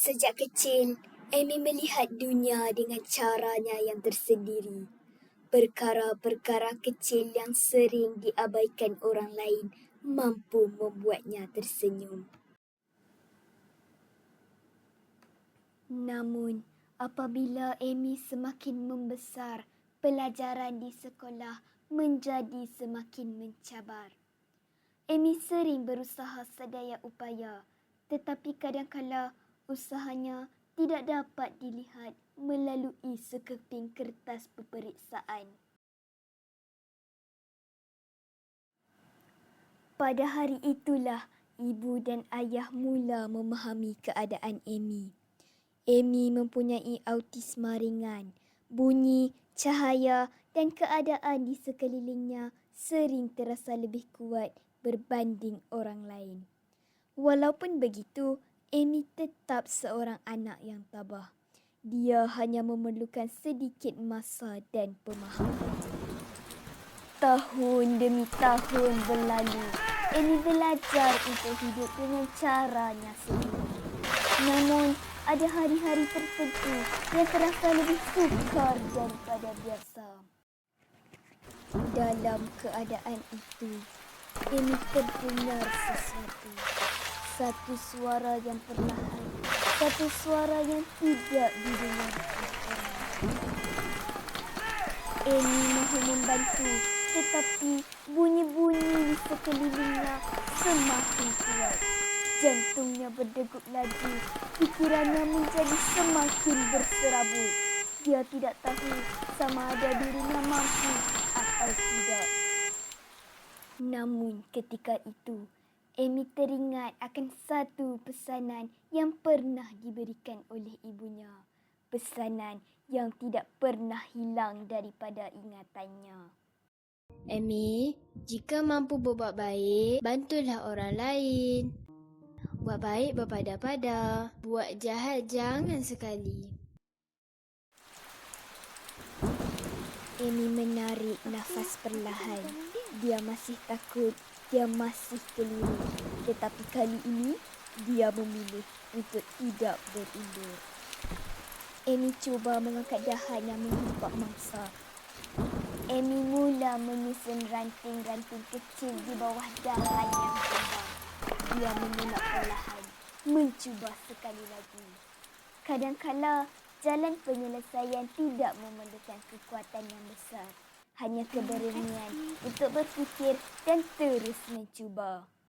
Sejak kecil, Amy melihat dunia dengan caranya yang tersendiri. Perkara-perkara kecil yang sering diabaikan orang lain mampu membuatnya tersenyum. Namun, apabila Amy semakin membesar, pelajaran di sekolah menjadi semakin mencabar. Amy sering berusaha sedaya upaya, tetapi kadangkala usahanya tidak dapat dilihat melalui sekeping kertas peperiksaan. Pada hari itulah ibu dan ayah mula memahami keadaan Amy. Amy mempunyai autisma ringan. Bunyi, cahaya dan keadaan di sekelilingnya sering terasa lebih kuat berbanding orang lain. Walaupun begitu, Amy tetap seorang anak yang tabah. Dia hanya memerlukan sedikit masa dan pemahaman. Tahun demi tahun berlalu, Amy belajar untuk hidup dengan caranya sendiri. Namun, ada hari-hari tertentu yang terasa lebih sukar daripada biasa. Dalam keadaan itu, Amy terdengar sesuatu. Satu suara yang perlahan, satu suara yang tidak didengarkan orang. Amy mahu membantu, tetapi bunyi-bunyi di sekelilingnya semakin kuat. Jantungnya berdegup laju, fikirannya menjadi semakin berserabut. Dia tidak tahu sama ada dirinya mampu atau tidak. Namun ketika itu, Amy teringat akan satu pesanan yang pernah diberikan oleh ibunya. Pesanan yang tidak pernah hilang daripada ingatannya. Amy, jika mampu berbuat baik, bantulah orang lain. Buat baik berpada-pada. Buat jahat jangan sekali. Amy menarik nafas perlahan. Dia masih takut, dia masih keliru. Tetapi kali ini, dia memilih untuk tidak berundur. Amy cuba mengangkat dahan yang menghimpak mangsa. Amy mula menyusun ranting-ranting kecil di bawah dahan yang kembang. Dia menolak perlahan, mencuba sekali lagi. Kadangkala, jalan penyelesaian tidak memerlukan kekuatan yang besar. Hanya keberanian untuk berfikir dan terus mencuba.